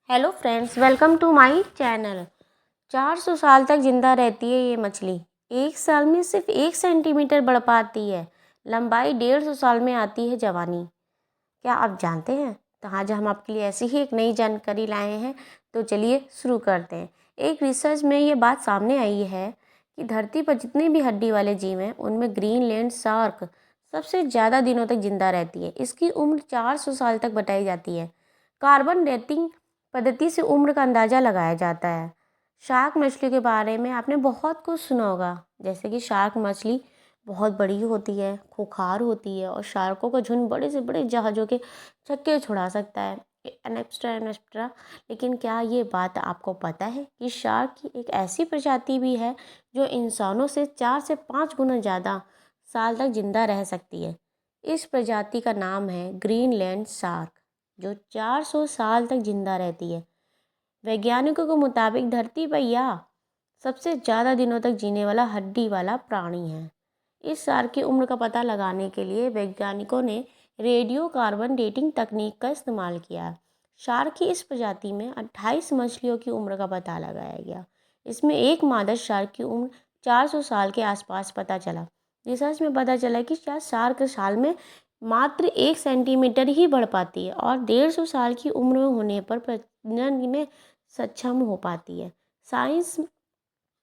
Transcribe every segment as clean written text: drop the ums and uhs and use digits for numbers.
Hello friends, welcome to my channel. 400 साल तक ज़िंदा रहती है ये मछली। एक साल में सिर्फ 1 सेंटीमीटर बढ़ पाती है। लंबाई 150 साल में आती है जवानी। क्या आप जानते हैं? तो आज हम आपके लिए ऐसी ही एक नई जानकारी लाए हैं। तो चलिए शुरू करते हैं। एक रिसर्च में ये बात सामने आई है कि धरती पर जितने भी हड्डी वाले जीव हैं उनमें ग्रीनलैंड शार्क सबसे ज़्यादा दिनों तक जिंदा रहती है। इसकी उम्र 400 साल तक बताई जाती है। कार्बन डेटिंग पद्धति से उम्र का अंदाज़ा लगाया जाता है। शार्क मछली के बारे में आपने बहुत कुछ सुना होगा, जैसे कि शार्क मछली बहुत बड़ी होती है, खूंखार होती है और शार्कों का झुंड बड़े से बड़े जहाज़ों के छक्के छुड़ा सकता है, एनेक्स्ट्रा। लेकिन क्या ये बात आपको पता है कि शार्क की एक ऐसी प्रजाति भी है जो इंसानों से 4 से 5 गुना ज़्यादा साल तक जिंदा रह सकती है। इस प्रजाति का नाम है ग्रीनलैंड शार्क, जो 400 साल तक जिंदा रहती है। वैज्ञानिकों के मुताबिक धरती पर यह सबसे ज़्यादा दिनों तक जीने वाला हड्डी वाला प्राणी है। इस शार्क की उम्र का पता लगाने के लिए वैज्ञानिकों ने रेडियो कार्बन डेटिंग तकनीक का इस्तेमाल किया। शार्क की इस प्रजाति में 28 मछलियों की उम्र का पता लगाया गया। इसमें एक मादा शार्क की उम्र 400 साल के आसपास पता चला। रिसर्च में पता चला कि शायद शार्क साल में मात्र 1 सेंटीमीटर ही बढ़ पाती है और 150 साल की उम्र में होने पर प्रजनन में सक्षम हो पाती है। साइंस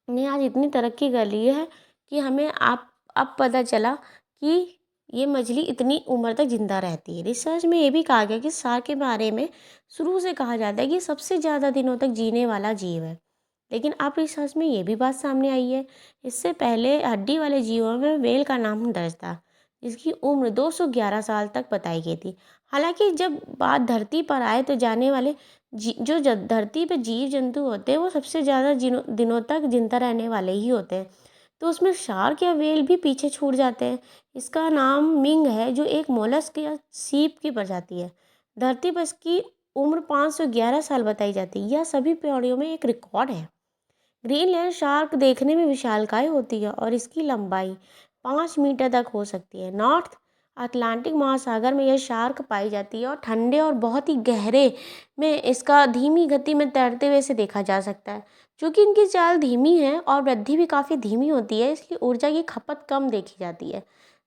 ने आज इतनी तरक्की कर ली है कि हमें अब पता चला कि ये मछली इतनी उम्र तक जिंदा रहती है। रिसर्च में ये भी कहा गया कि शार्क के बारे में शुरू से कहा जाता है कि सबसे ज़्यादा दिनों तक जीने वाला जीव है। लेकिन अब रिसर्च में ये भी बात सामने आई है, इससे पहले हड्डी वाले जीवों में व्हेल का नाम दर्ज था, जिसकी उम्र 211 साल तक बताई गई थी। हालांकि जब बात धरती पर आए तो जाने वाले धरती पर जीव जंतु होते हैं वो सबसे ज़्यादा दिनों तक जिंदा रहने वाले ही होते हैं, तो उसमें शार्क या व्हेल भी पीछे छूट जाते हैं। इसका नाम मिंग है, जो एक मोलस्क या सीप की प्रजाति है। धरती पर इसकी उम्र 511 साल बताई जाती है। यह सभी प्राणियों में एक रिकॉर्ड है। ग्रीनलैंड शार्क देखने में विशालकाय होती है और इसकी लंबाई 5 मीटर तक हो सकती है। नॉर्थ अटलांटिक महासागर में यह शार्क पाई जाती है और ठंडे और बहुत ही गहरे में इसका धीमी गति में तैरते हुए से देखा जा सकता है। चूँकि इनकी चाल धीमी है और वृद्धि भी काफ़ी धीमी होती है, इसलिए ऊर्जा की खपत कम देखी जाती है।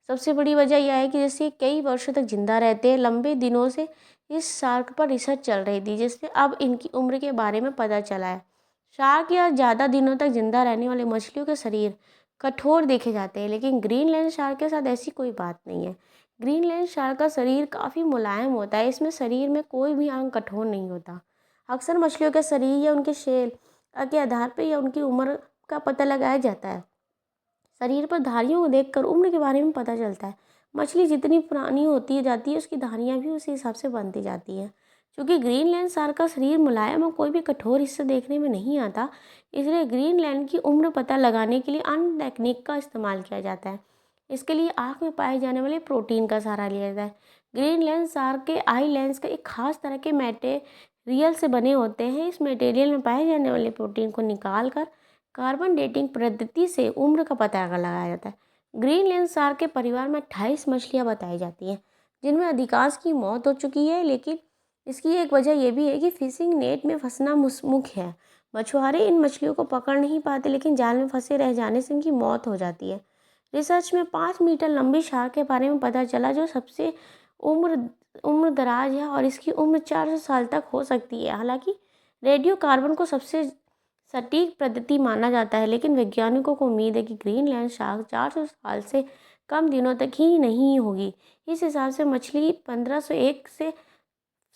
सबसे बड़ी वजह यह है कि जैसे कई वर्षों तक जिंदा रहते हैं, लंबे दिनों से इस शार्क पर रिसर्च चल रही थी, जिससे अब इनकी उम्र के बारे में पता चला है। शार्क या ज़्यादा दिनों तक जिंदा रहने वाले मछलियों के शरीर कठोर देखे जाते हैं, लेकिन ग्रीनलैंड शार्क के साथ ऐसी कोई बात नहीं है। ग्रीनलैंड शार्क का शरीर काफ़ी मुलायम होता है, इसमें शरीर में कोई भी अंग कठोर नहीं होता। अक्सर मछलियों के शरीर या उनके शेल के आधार पर या उनकी उम्र का पता लगाया जाता है। शरीर पर धारियों को देखकर उम्र के बारे में पता चलता है। मछली जितनी पुरानी होती जाती है, उसकी धारियाँ भी उसी हिसाब से बनती जाती हैं। क्योंकि ग्रीनलैंड शार्क का शरीर मुलायम और कोई भी कठोर हिस्सा देखने में नहीं आता, इसलिए ग्रीनलैंड की उम्र पता लगाने के लिए अन्य तकनीक का इस्तेमाल किया जाता है। इसके लिए आँख में पाए जाने वाले प्रोटीन का सहारा लिया जाता है। ग्रीनलैंड शार्क के आई लेंस का एक खास तरह के मटेरियल से बने होते हैं। इस मटेरियल में पाए जाने वाले प्रोटीन को निकाल कर कार्बन डेटिंग पद्धति से उम्र का पता लगाया जाता है। ग्रीनलैंड शार्क के परिवार में 28 मछलियाँ बताई जाती हैं, जिनमें अधिकांश की मौत हो चुकी है। लेकिन इसकी एक वजह यह भी है कि फिशिंग नेट में फंसना मुख्य है। मछुआरे इन मछलियों को पकड़ नहीं पाते, लेकिन जाल में फंसे रह जाने से इनकी मौत हो जाती है। रिसर्च में 5 मीटर लंबी शार्क के बारे में पता चला, जो सबसे उम्र दराज है और इसकी उम्र 400 साल तक हो सकती है। हालांकि रेडियो कार्बन को सबसे सटीक पद्धति माना जाता है, लेकिन वैज्ञानिकों को उम्मीद है कि ग्रीनलैंड शार्क 400 साल से कम दिनों तक ही नहीं होगी। इस हिसाब से मछली 1501 से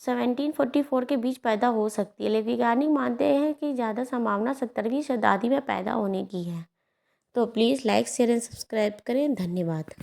1744 के बीच पैदा हो सकती है, लेकिन वैज्ञानिक मानते हैं कि ज़्यादा संभावना 17वीं शताब्दी में पैदा होने की है। तो please like share and subscribe करें। धन्यवाद।